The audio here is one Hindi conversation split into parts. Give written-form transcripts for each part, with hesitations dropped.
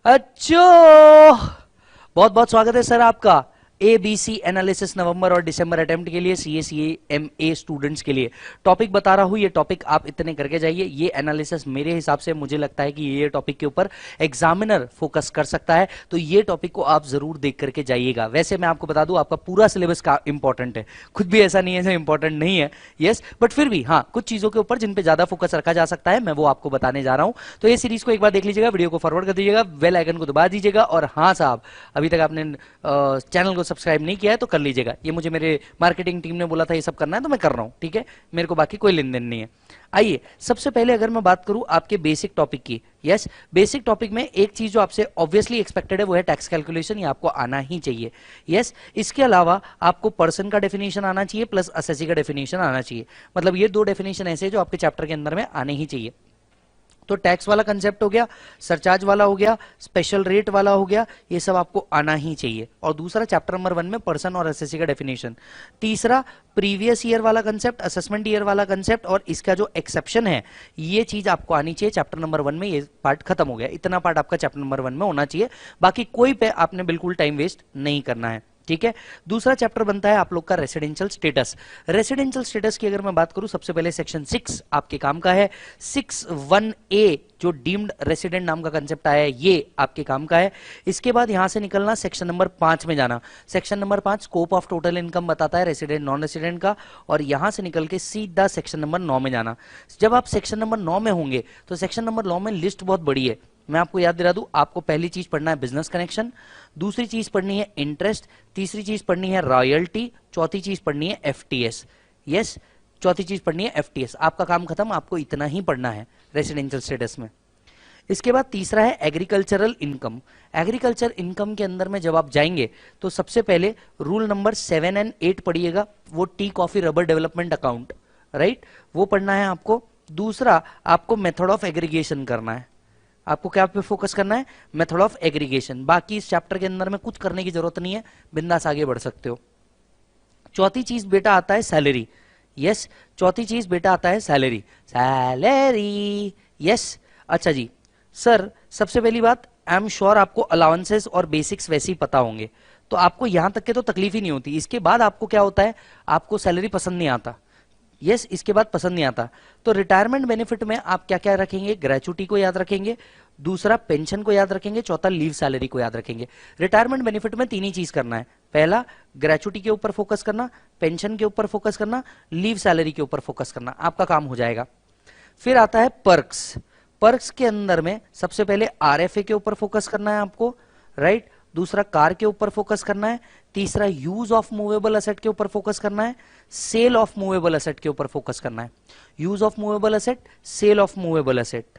अच्छा, बहुत बहुत स्वागत है सर आपका ABC एनालिसिस नवंबर और दिसंबर अटेम्प्ट के लिए CA स्टूडेंट्स के लिए। टॉपिक बता रहा हूं, ये टॉपिक आप इतने करके जाइए। ये एनालिसिस मेरे हिसाब से मुझे लगता है कि ये टॉपिक के ऊपर एग्जामिनर फोकस कर सकता है, तो ये टॉपिक को आप जरूर देख करके जाइएगा। वैसे मैं आपको बता दूं, आपका पूरा सिलेबस का इंपॉर्टेंट है, खुद भी ऐसा नहीं है जो इंपॉर्टेंट नहीं है, यस, बट फिर भी हाँ, कुछ चीजों के ऊपर जिन पे ज्यादा फोकस रखा जा सकता है, मैं वो आपको बताने जा रहा हूं। तो ये सीरीज को एक बार देख लीजिएगा, वीडियो को फॉरवर्ड कर दीजिएगा, बेल आइकन को दबा दीजिएगा, और हाँ साहब, अभी तक आपने चैनल को सब्सक्राइब नहीं किया है तो कर लीजिएगा। ये मुझे मेरे मार्केटिंग टीम ने बोला था ये सब करना है, तो मैं कर रहा हूं, ठीक है, मेरे को बाकी कोई लेन देन नहीं है। आइए, सबसे पहले अगर मैं बात करूं आपके बेसिक टॉपिक की, यस, बेसिक टॉपिक में एक चीज जो आपसे ऑब्वियसली एक्सपेक्टेड है वो है टैक्स कैलकुलेशन, ये आपको आना ही चाहिए, यस। इसके अलावा आपको पर्सन का डेफिनेशन आना चाहिए प्लस असेसी का डेफिनेशन आना चाहिए। मतलब ये दो डेफिनेशन ऐसे जो आपके चैप्टर के अंदर में आने ही चाहिए। तो टैक्स वाला कंसेप्ट हो गया, सरचार्ज वाला हो गया, स्पेशल रेट वाला हो गया, ये सब आपको आना ही चाहिए। और दूसरा चैप्टर नंबर 1 में पर्सन और एसएससी का डेफिनेशन। तीसरा प्रीवियस ईयर वाला कंसेप्ट, असेसमेंट ईयर वाला कंसेप्ट, और इसका जो एक्सेप्शन है, ये चीज आपको आनी चाहिए चैप्टर नंबर 1 में। ये पार्ट खत्म हो गया, इतना पार्ट आपका चैप्टर नंबर 1 में होना चाहिए। बाकी कोई पे आपने बिल्कुल टाइम वेस्ट नहीं करना है, ठीक है। दूसरा चैप्टर बनता है आप लोग का रेसिडेंशियल स्टेटस। रेसिडेंशियल स्टेटस की अगर मैं बात करूं, सबसे पहले सेक्शन 6 आपके काम का है। 6(1)(a) जो डीम्ड रेसिडेंट नाम का कंसेप्ट आया है, ये आपके काम का है। इसके बाद यहां से निकलना, सेक्शन नंबर 5 में जाना। Section number 5 scope of total income बताता है रेसिडेंट नॉन रेसिडेंट का, और यहां से निकल के सीधा सेक्शन नंबर 9 में जाना। जब आप सेक्शन नंबर 9 में होंगे तो सेक्शन नंबर 9 में लिस्ट बहुत बड़ी है। मैं आपको याद दिला दूं, आपको पहली चीज पढ़ना है बिजनेस कनेक्शन, दूसरी चीज पढ़नी है इंटरेस्ट, तीसरी चीज पढ़नी है रॉयल्टी, चौथी चीज पढ़नी है एफटीएस, यस, चौथी चीज पढ़नी है एफटीएस। आपका काम खत्म, आपको इतना ही पढ़ना है रेसिडेंशियल स्टेटस में। इसके बाद तीसरा है एग्रीकल्चरल इनकम। एग्रीकल्चर इनकम के अंदर में जब आप जाएंगे तो सबसे पहले रूल नंबर 7 और 8 पढ़िएगा, वो tea coffee rubber development account, right, वो पढ़ना है आपको। दूसरा आपको मेथड ऑफ एग्रीगेशन करना है। आपको क्या पे फोकस करना है? Method of aggregation. बाकी इस चैप्टर के अंदर में कुछ करने की जरूरत नहीं है, बिंदास आगे बढ़ सकते हो। चौथी चीज बेटा आता है सैलरी, यस, चौथी चीज बेटा आता है सैलरी, सैलरी, यस। अच्छा जी सर, सबसे पहली बात, आई एम श्योर आपको अलाउंसेस और बेसिक्स वैसे ही पता होंगे, तो आपको यहां तक के तो तकलीफ ही नहीं होती। इसके बाद आपको क्या होता है, आपको सैलरी पसंद नहीं आता, यस, इसके बाद पसंद नहीं आता। तो रिटायरमेंट बेनिफिट में आप क्या क्या रखेंगे? ग्रेचुटी को याद रखेंगे, दूसरा पेंशन को याद रखेंगे, चौथा लीव सैलरी को याद रखेंगे। रिटायरमेंट बेनिफिट में तीन ही चीज करना है, पहला ग्रेचुटी के ऊपर फोकस करना, पेंशन के ऊपर फोकस करना, लीव सैलरी के ऊपर फोकस करना, आपका काम हो जाएगा। फिर आता है पर्क्स। पर्क्स के अंदर में सबसे पहले आरएफए के ऊपर फोकस करना है आपको, राइट, दूसरा कार के ऊपर फोकस करना है, तीसरा यूज ऑफ मूवेबल असेट के ऊपर फोकस करना है, सेल ऑफ मूवेबल असेट के ऊपर फोकस करना है। Use of movable asset, sale of movable asset,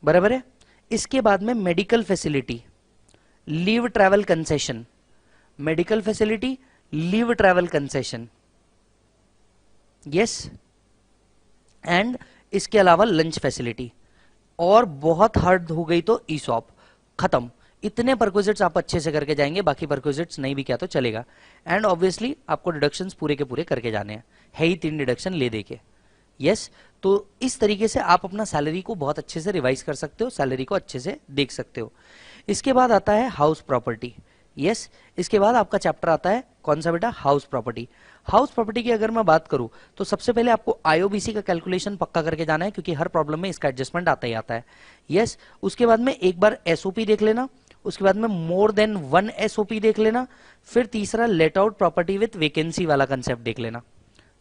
बराबर है। इसके बाद में medical facility, leave travel concession, medical facility, leave travel concession, yes, and इसके अलावा लंच फैसिलिटी। और बहुत हार्ड हो गई तो ईसॉप, खत्म। इतने परक्विजिट्स आप अच्छे से करके जाएंगे, बाकी परक्विजिट्स नहीं भी किया तो चलेगा। एंड ऑब्वियसली आपको डिडक्शंस पूरे के पूरे करके जाने हैं, है ही 3 डिडक्शन ले देके, यस। तो इस तरीके से आप अपना सैलरी को बहुत अच्छे से रिवाइज कर सकते हो, सैलरी को अच्छे से देख सकते हो। इसके बाद आता है हाउस प्रॉपर्टी, यस, इसके बाद आपका चैप्टर आता है कौन सा बेटा? House property. हाउस प्रॉपर्टी की अगर मैं बात करूं तो सबसे पहले आपको आईओबीसी का कैलकुलेशन पक्का करके जाना है, क्योंकि हर प्रॉब्लम में इसका एडजस्टमेंट आता ही आता है, यस। उसके बाद में एक बार एसओपी देख लेना, उसके बाद में मोर देन 1 एसओपी देख लेना, फिर तीसरा let out property with vacancy वाला कंसेप्ट देख लेना,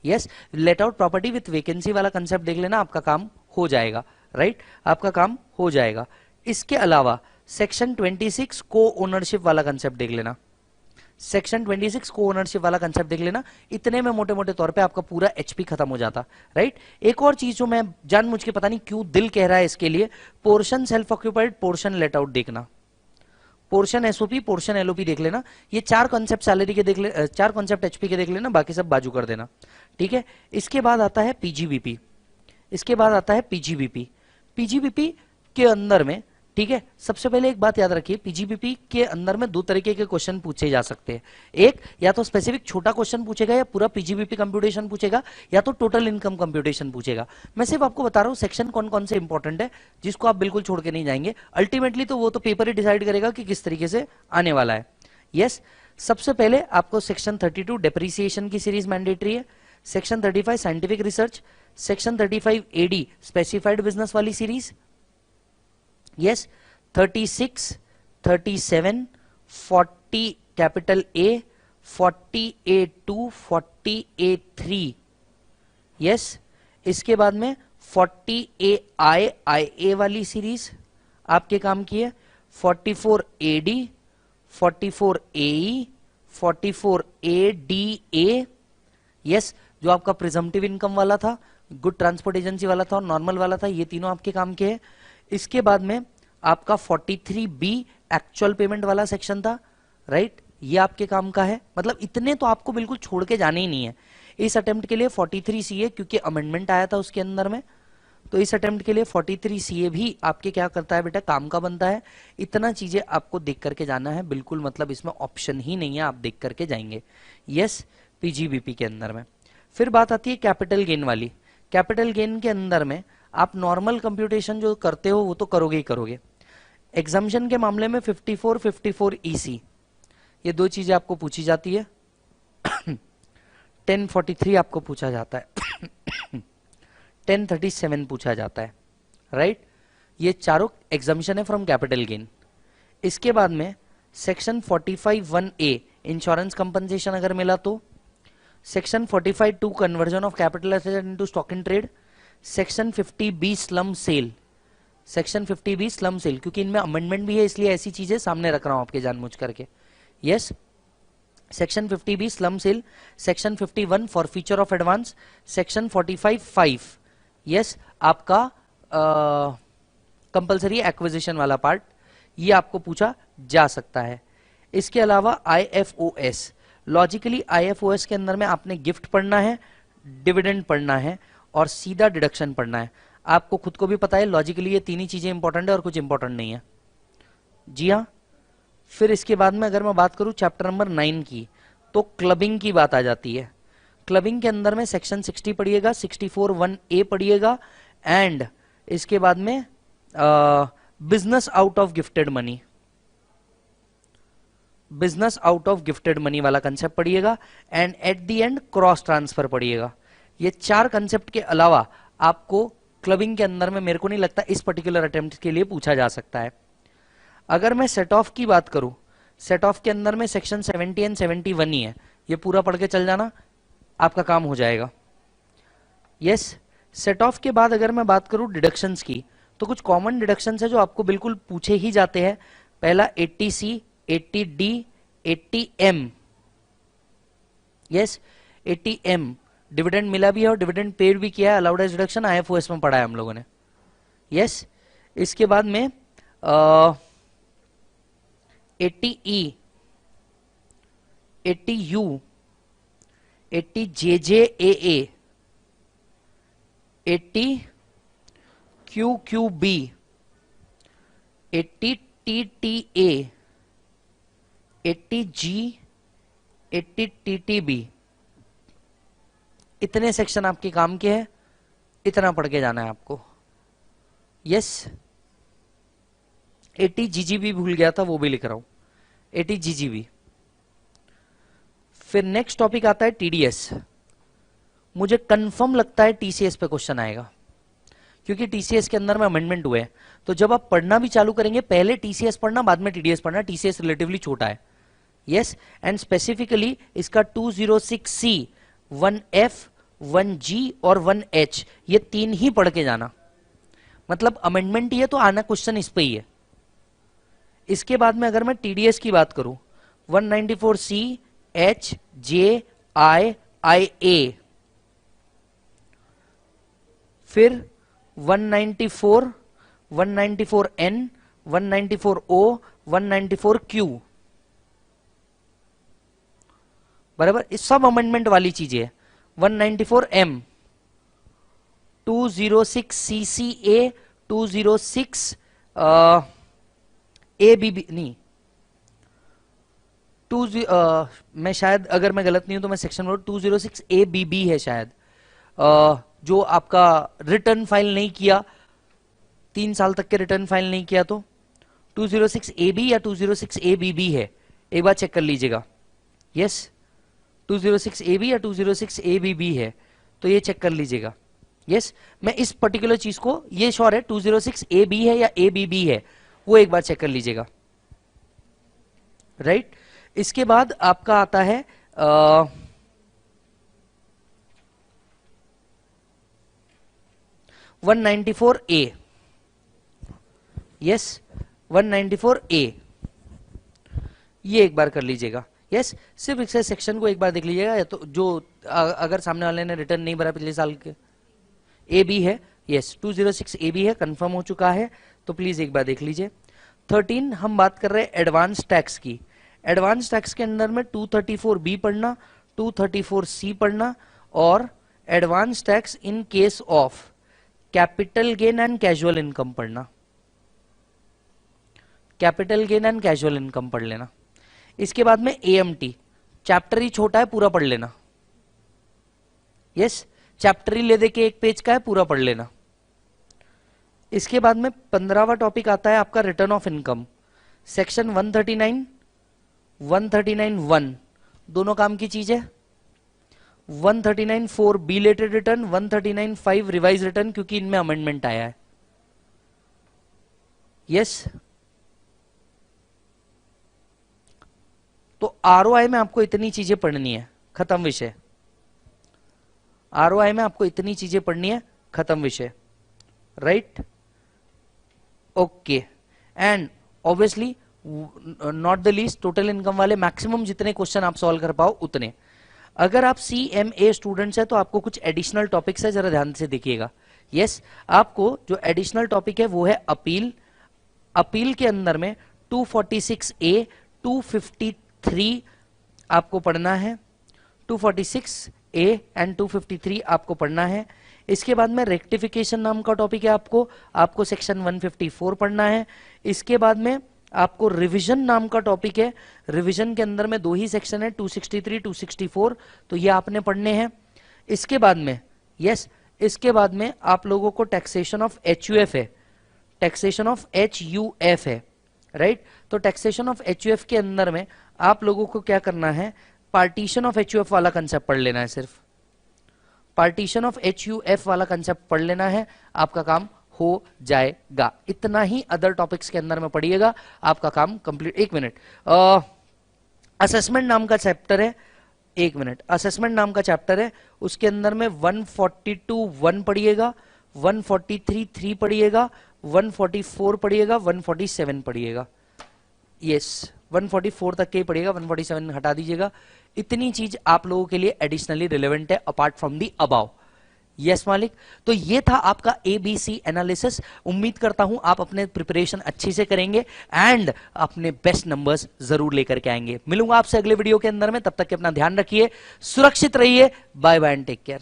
yes, let out property with vacancy वाला कंसेप्ट देख लेना, आपका काम हो जाएगा, राइट, आपका काम हो जाएगा। इसके अलावा सेक्शन 26 को ओनरशिप वाला कंसेप्ट देख लेना, सेक्शन 26 को ओनरशिप वाला कंसेप्ट देख लेना। इतने में मोटे मोटे तौर पे आपका पूरा एचपी खत्म हो जाता, राइट। एक और चीज जो मैं जानबूझ के पता नहीं क्यों दिल कह रहा है इसके लिए, portion self occupied, portion let out देखना, पोर्शन एसओपी, पोर्शन एलओपी देख लेना। ये 4 कॉन्सेप्ट सैलरी के देख ले, 4 कॉन्सेप्ट एचपी के देख लेना, बाकी सब बाजू कर देना, ठीक है। इसके बाद आता है पीजीबीपी, इसके बाद आता है पीजीबीपी। पीजीबीपी के अंदर में ठीक है। सबसे पहले एक बात याद रखिए, पीजीबीपी के अंदर में दो तरीके के क्वेश्चन पूछे जा सकते हैं। एक, या तो स्पेसिफिक छोटा क्वेश्चन पूछेगा या पूरा पीजीबीपी कंप्यूटेशन पूछेगा, या तो टोटल इनकम कंप्यूटेशन पूछेगा। मैं सिर्फ आपको बता रहा हूं सेक्शन कौन कौन से इंपॉर्टेंट है जिसको आप बिल्कुल छोड़ के नहीं जाएंगे। अल्टीमेटली तो वो तो पेपर ही डिसाइड करेगा कि किस तरीके से आने वाला है। यस, सबसे पहले आपको सेक्शन 32 डेप्रिसिएशन की सीरीज मैंडेटरी है, section 35 scientific research, section 35 AD specified business वाली series, yes, 36, 37, 40 capital A, 40A2, 40A3, yes, इसके बाद में 40AI IA वाली सीरीज आपके काम की है, 44AD, 44AE, 44ADA, यस, जो आपका प्रिजम्पटिव इनकम वाला था, गुड ट्रांसपोर्ट एजेंसी वाला था और नॉर्मल वाला था, ये तीनों आपके काम के हैं। इसके बाद में आपका 43B एक्चुअल पेमेंट वाला सेक्शन था, राइट, ये आपके काम का है। मतलब इतने तो आपको बिल्कुल छोड़ के जाने ही नहीं है इस अटेम्प्ट के लिए। 43CA क्योंकि अमेंडमेंट आया था उसके अंदर में, तो इस अटेम्प्ट के लिए 43CA भी आपके क्या करता है बेटा, काम का बनता है। इतना चीजें आपको देख करके जाना है बिल्कुल, मतलब इसमें ऑप्शन ही नहीं है, आप देख करके जाएंगे। यस, पीजीबीपी के अंदर में। फिर बात आती है कैपिटल गेन वाली। कैपिटल गेन के अंदर में आप नॉर्मल कंप्यूटेशन जो करते हो वो तो करोगे ही करोगे। एग्जाम्शन के मामले में 54, 54 EC, ये दो चीजें आपको पूछी जाती है। 1043 आपको पूछा जाता है, 1037 पूछा जाता है, राइट। ये चारों एग्जाम्शन है फ्रॉम कैपिटल गेन। इसके बाद में सेक्शन 45(1)A इंश्योरेंस कंपनसेशन अगर मिला तो, section 45(2) conversion of capital asset into stock in trade, section 50B slump sale, section 50B slump sale, क्योंकि इनमें अमेंडमेंट भी है इसलिए ऐसी चीजें सामने रख रहा हूं आपके जानबूझ करके। Yes, section 50B slump sale, section 51 for feature of advance, section 45(5) yes आपका कंपलसरी एक्विजिशन वाला पार्ट, ये आपको पूछा जा सकता है। इसके अलावा IFOS, लॉजिकली IFOS के अंदर में आपने गिफ्ट पढ़ना है, डिविडेंड पढ़ना है और सीधा डिडक्शन पढ़ना है। आपको खुद को भी पता है लॉजिकली ये तीन ही चीजें इंपॉर्टेंट है और कुछ इंपॉर्टेंट नहीं है। जी हाँ। फिर इसके बाद में अगर मैं बात करूं चैप्टर नंबर 9 की, तो क्लबिंग की बात आ जाती है। क्लबिंग के अंदर में सेक्शन 60 पढ़िएगा, 64(1)A पढ़िएगा, एंड इसके बाद में business out of gifted money, business out of gifted money वाला कंसेप्ट पढ़िएगा, and at the end cross transfer पढ़िएगा। ये चार कंसेप्ट के अलावा आपको क्लबिंग के अंदर में मेरे को नहीं लगता इस पर्टिकुलर अटेम्प्ट के लिए पूछा जा सकता है। अगर मैं सेट ऑफ की बात करूं, सेट ऑफ के अंदर में सेक्शन 70 एंड 71 ही है, ये पूरा पढ़ के चल जाना, आपका काम हो जाएगा। यस, सेट ऑफ के बाद अगर मैं बात करूं डिडक्शंस की, तो कुछ कॉमन डिडक्शंस है जो आपको बिल्कुल पूछे ही जाते हैं। पहला 80C, 80D, 80M, yes 80M dividend मिला भी है और डिविडेंड पेड भी किया है, अलाउड एज डिडक्शन, IFOS में पढ़ा है हम लोगों ने। यस, इसके बाद में 80E, 80U, 80JJAA, 80QQB, 80TTA, 80G, 80TTB, इतने सेक्शन आपके काम के हैं, इतना पढ़ के जाना है आपको। यस, 80GGB भूल गया था, वो भी लिख रहा हूं, 80GGB। फिर नेक्स्ट टॉपिक आता है TDS। मुझे कंफर्म लगता है TCS पे क्वेश्चन आएगा, क्योंकि TCS के अंदर में अमेंडमेंट हुए हैं। तो जब आप पढ़ना भी चालू करेंगे, पहले TCS पढ़ना, बाद में TDS पढ़ना। TCS रिलेटिवली छोटा है। यस, एंड स्पेसिफिकली इसका 206C, 1F, 1G और 1H, ये तीन ही पढ़ के जाना। मतलब अमेंडमेंट ही है तो आना क्वेश्चन इस पे ही है। इसके बाद में अगर मैं TDS की बात करूं, 194C, H, J, I, IA, फिर 194, 194N, 194O, 194Q, बराबर, इस सब अमेंडमेंट वाली चीजें है। 194M, 206CCA, 206 A B B नहीं, मैं शायद अगर मैं गलत नहीं हूं तो मैं सेक्शन बोल 206 ए बी बी है शायद, जो आपका रिटर्न फाइल नहीं किया, 3 साल तक के रिटर्न फाइल नहीं किया तो 206 ए बी या 206 ए बी बी है, एक बार चेक कर लीजिएगा। यस 206 ए बी या 206 ए बी बी है, तो ये चेक कर लीजिएगा। यस मैं इस पर्टिकुलर चीज को ये श्योर है 206 ए बी है या ए बी बी है, वो एक बार चेक कर लीजिएगा। राइट इसके बाद आपका आता है 194A। यस 194A ये एक बार कर लीजिएगा। यस सिर्फ इस सेक्शन को एक बार देख लीजिएगा, या तो जो अगर सामने वाले ने रिटर्न नहीं भरा पिछले साल के, ए बी है। यस 206 ए बी है, कंफर्म हो चुका है, तो प्लीज एक बार देख लीजिए। 13 हम बात कर रहे हैं एडवांस टैक्स की। एडवांस टैक्स के अंदर में 234 बी पढ़ना, 234 सी पढ़ना, और advance tax in case of capital gain and casual income पढ़ना। Capital gain and casual income पढ़ लेना। इसके बाद में एएमटी, चैप्टर ही छोटा है, पूरा पढ़ लेना। यस चैप्टर ही ले दे के एक पेज का है, पूरा पढ़ लेना। इसके बाद में 15वां टॉपिक आता है आपका रिटर्न ऑफ इनकम, सेक्शन 139 139(1) दोनों काम की चीज है। 139(4) बिलेटेड रिटर्न, 139(5) रिवाइज रिटर्न, क्योंकि इनमें अमेंडमेंट आया है। यस तो आरओआई में आपको इतनी चीजें पढ़नी है, खत्म विषय। आरओआई में आपको इतनी चीजें पढ़नी है, खत्म विषय। Right okay and obviously not the least total income वाले मैक्सिमम जितने क्वेश्चन आप सॉल्व कर पाओ उतने। अगर आप CMA स्टूडेंट्स है तो आपको कुछ एडिशनल टॉपिक्स है, जरा ध्यान से देखिएगा। यस आपको जो एडिशनल टॉपिक है वो है अपील। अपील के अंदर में 246A 253 आपको पढ़ना है, 246A एंड 253 आपको पढ़ना है। इसके बाद में रेक्टिफिकेशन नाम का टॉपिक है, आपको सेक्शन 154 पढ़ना है। इसके बाद में आपको रिवीजन नाम का टॉपिक है, रिवीजन के अंदर में 2 ही सेक्शन है, 263 264, तो ये आपने पढ़ने हैं। इसके बाद में इसके बाद में आप लोगों को टैक्सेशन ऑफ HUF है, टैक्सेशन ऑफ HUF है। राइट तो टैक्सेशन ऑफ HUF के अंदर में आप लोगों को क्या करना है, पार्टीशन ऑफ HUF वाला कंसेप्ट पढ़ लेना है, सिर्फ पार्टीशन ऑफ HUF वाला कंसेप्ट पढ़ लेना है, आपका काम हो जाएगा। इतना ही अदर टॉपिक्स के अंदर में पढ़िएगा, आपका काम कंप्लीट। 1 मिनट, असेसमेंट नाम का चैप्टर है, 1 मिनट, असेसमेंट नाम का चैप्टर है, उसके अंदर में 142(1) पढ़िएगा, 143(3) पढ़िएगा, 144 पढ़िएगा, 147 पढ़िएगा। यस 144 तक के ही पढ़िएगा, 147 हटा दीजिएगा। इतनी चीज आप लोगों के लिए एडिशनली रिलेवेंट है apart from the above. Yes मालिक, तो ये था आपका ABC एनालिसिस। उम्मीद करता हूं आप अपने प्रिपरेशन अच्छे से करेंगे एंड अपने बेस्ट नंबर्स जरूर लेकर के आएंगे। मिलूंगा आपसे अगले वीडियो के अंदर में, तब तक के अपना ध्यान रखिए, सुरक्षित रहिए, bye bye and take care.